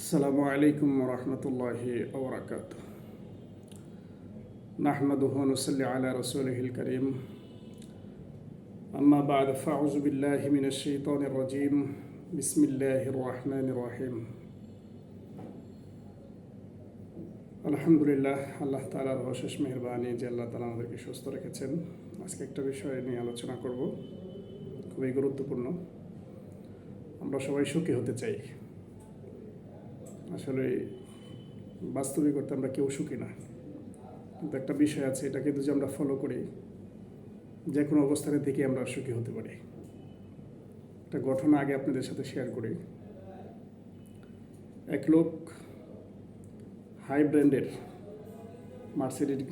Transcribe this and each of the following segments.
আসসালামু আলাইকুম ওরহমতুল্লাহি ওবরাকাতুহ। নাহমাদুহু ওয়া নুসাল্লি আলা রাসূলিহিল কারীম। আম্মা বা'দ, ফাউযু বিল্লাহি মিনাশ শাইতানির রাজীম। বিসমিল্লাহির রহমানির রহিম। আলহামদুলিল্লাহ, আল্লাহ তাআলার অশেষ মেহেরবানি যে আল্লাহ তাআলা আমাদেরকে সুস্থ রেখেছেন। আজকে একটা বিষয় নিয়ে আলোচনা করব, খুবই গুরুত্বপূর্ণ। আমরা সবাই সুখী হতে চাই। আসলে বাস্তবিক করতে আমরা কেউ সুখী না, কিন্তু একটা বিষয় আছে, এটাকে যদি আমরা ফলো করি, যে কোনো অবস্থানে থেকে আমরা সুখী হতে পারি। একটা ঘটনা আগে আপনাদের সাথে শেয়ার করি। এক লোক হাই ব্র্যান্ডের মার্সিডিজ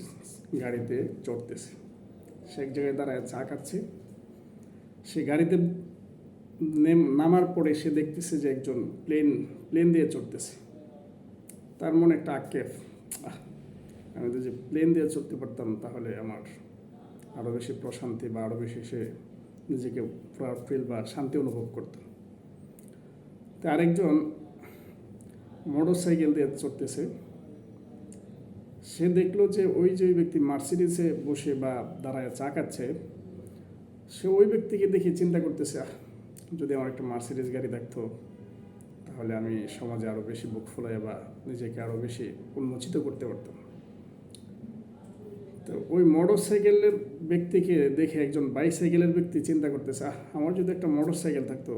গাড়িতে চড়তেছে। সে এক জায়গায় দাঁড়ায় চা খাচ্ছে। সে গাড়িতে নামার পরে সে দেখতেছে যে একজন প্লেন দিয়ে চড়তেছে। তার মনে একটা আক্ষেপ, আমি যদি প্লেন দিয়ে চলতে পারতাম তাহলে আমার আরও বেশি প্রশান্তি বা আরও বেশি সে নিজেকে প্রাউড ফিল বা শান্তি অনুভব করত। তো আরেকজন মোটর সাইকেল দিয়ে চড়তেছে। সে দেখলো যে ওই ব্যক্তি মার্সিডিসে বসে বা দাঁড়ায় চা খাচ্ছে, সে ওই ব্যক্তিকে দেখে চিন্তা করতেছে, যদি আমার একটা মার্সিডিস গাড়ি থাকতো তাহলে আমি সমাজে আরও বেশি বুক ফোলায় বা নিজেকে আরও বেশি উন্মোচিত করতে পারতাম। তো ওই মোটর সাইকেলের ব্যক্তিকে দেখে একজন বাইসাইকেলের ব্যক্তি চিন্তা করতেছে, আমার যদি একটা মোটর সাইকেল থাকতো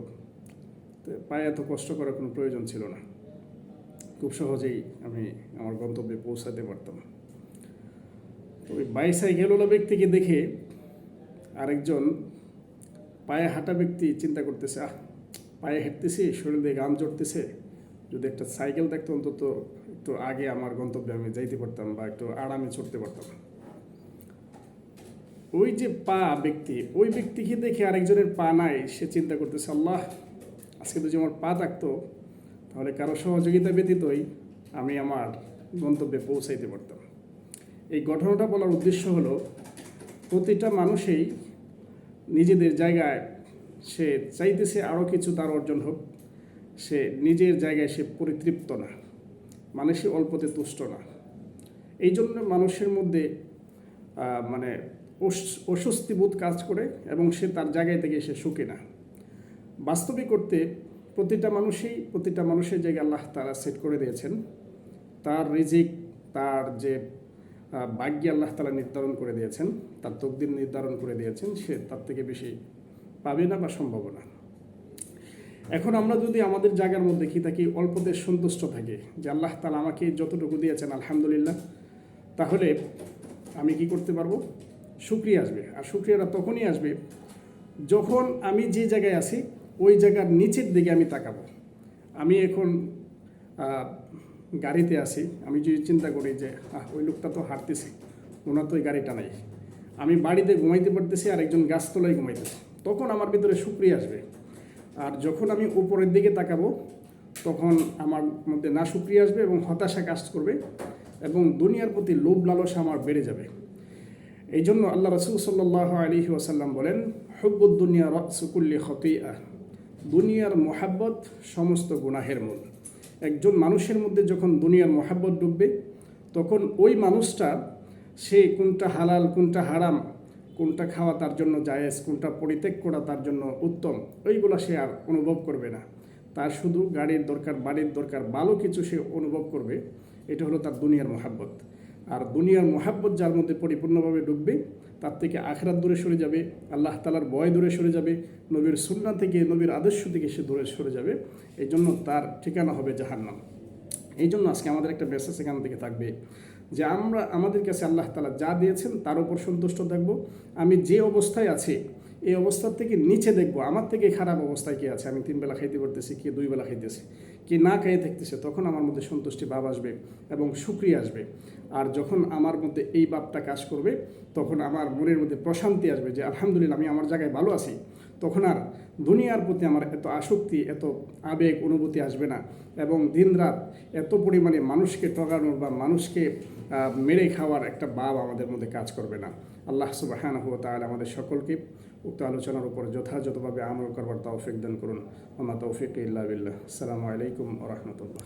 তো পায়ে এত কষ্ট করার কোনো প্রয়োজন ছিল না, খুব সহজেই আমি আমার গন্তব্যে পৌঁছাতে পারতাম। তো ওই বাইসাইকেলওয়ালা ব্যক্তিকে দেখে আরেকজন পায়ে হাঁটা ব্যক্তি চিন্তা করতেছে, পায়ে হেঁটতেছি, শরীর দিয়ে ঘাম জড়তেছে, যদি একটা সাইকেল থাকতো অন্তত একটু আগে আমার গন্তব্যে আমি যাইতে পারতাম বা একটু আরামে চড়তে পারতাম। ওই যে ওই ব্যক্তিকে দেখে আরেকজনের পা নাই, সে চিন্তা করতেছে, আল্লাহ, আজকে যদি আমার পা থাকতো তাহলে কারো সহযোগিতা ব্যতীতই আমি আমার গন্তব্যে পৌঁছাইতে পারতাম। এই ঘটনাটা বলার উদ্দেশ্য হলো, প্রতিটা মানুষই নিজেদের জায়গায় সে চাইতেছে আরও কিছু তার অর্জন হোক। সে নিজের জায়গায় সে পরিতৃপ্ত না, মানুষই অল্পতে তুষ্ট না। এই জন্য মানুষের মধ্যে মানে অস্বস্তিবোধ কাজ করে এবং সে তার জায়গায় থেকে সে সুখী না। বাস্তবিক করতে প্রতিটা মানুষের জায়গায় আল্লাহ তাআলা সেট করে দিয়েছেন। তার রিজিক, তার যে ভাগ্য আল্লাহ তাআলা নির্ধারণ করে দিয়েছেন, তার তকদির নির্ধারণ করে দিয়েছেন, সে তার থেকে বেশি পাবে না বা সম্ভব না। এখন আমরা যদি আমাদের জায়গার মধ্যে কি থাকি, অল্পতে সন্তুষ্ট থাকি যে আল্লাহ তাআলা আমাকে যতটুকু দিয়েছেন আলহামদুলিল্লাহ, তাহলে আমি কি করতে পারবো? শুকরিয়া আসবে। আর শুকরিয়াটা তখনই আসবে যখন আমি যে জায়গায় আছি ওই জায়গার নিচের দিকে আমি তাকাবো। আমি এখন গাড়িতে আছি, আমি যদি চিন্তা করি যে ওই লোকটা তো হাঁটতেছে, ওনার তো ওই গাড়িটা নাই, আমি বাড়িতে ঘুমাইতে পারতেছি আর একজন গাছতলায় ঘুমাইতেছে, তখন আমার ভিতরে শুকরিয়া আসবে। আর যখন আমি উপরের দিকে তাকাবো তখন আমার মধ্যে না শুকরিয়া আসবে এবং হতাশা কাজ করবে এবং দুনিয়ার প্রতি লোভ লালসা আমার বেড়ে যাবে। এই জন্য আল্লাহ রাসূল সাল্লাল্লাহু আলাইহি ওয়াসাল্লাম বলেন, হুব্বুদ দুনিয়া রাসু কুল্লি খতিআ, দুনিয়ার মোহাব্বত সমস্ত গুনাহের মূল। একজন মানুষের মধ্যে যখন দুনিয়ার মোহাব্বত ডুববে তখন ওই মানুষটা সে কোনটা হালাল কোনটা হারাম, কোনটা খাওয়া তার জন্য জায়েজ, কোনটা পরিত্যাগ করা তার জন্য উত্তম, ওইগুলো সে আর অনুভব করবে না। তার শুধু গাড়ির দরকার, বাড়ির দরকার, ভালো কিছু সে অনুভব করবে। এটা হলো তার দুনিয়ার মোহাব্বত। আর দুনিয়ার মোহাব্বত যার মধ্যে পরিপূর্ণভাবে ডুববে, তার থেকে আখিরাত দূরে সরে যাবে, আল্লাহ তাআলার ভয় দূরে সরে যাবে, নবীর সুন্নাহ থেকে, নবীর আদর্শ থেকে সে দূরে সরে যাবে। এই জন্য তার ঠিকানা হবে জাহান্নাম। এই জন্য আজকে আমাদের একটা মেসেজ এখান থেকে থাকবে যে আমাদের কাছে আল্লাহ তাআলা যা দিয়েছেন তার উপর সন্তুষ্ট থাকবো। আমি যে অবস্থায় আছি এই অবস্থার থেকে নিচে দেখবো আমার থেকে খারাপ অবস্থায় কে আছে। আমি 3 বেলা খাইতে পারতেছি, কে 2 বেলা খাইতেছে, কে না খেয়ে থাকতেছে, তখন আমার মধ্যে সন্তুষ্টি ভাব আসবে এবং শুকরিয়া আসবে। আর যখন আমার মধ্যে এই ভাবটা কাজ করবে তখন আমার মনের মধ্যে প্রশান্তি আসবে যে আলহামদুলিল্লাহ আমি আমার জায়গায় ভালো আছি। তখন আর দুনিয়ার প্রতি আমার এত আসক্তি, এত আবেগ অনুভূতি আসবে না এবং দিনরাত এত পরিমাণে মানুষকে ঠকানোর বা মানুষকে মেরে খাওয়ার একটা ভাব আমাদের মধ্যে কাজ করবে না। আল্লাহ সুবহানাহু ওয়া তাআলা আমাদের সকলকে উক্ত আলোচনার উপর যথাযথভাবে আমল করবার তৌফিক দান করুন। ওয়া মা তৌফিক ইল্লা বিল্লাহ। আসসালামু আলাইকুম ওয়া রাহমাতুল্লাহ।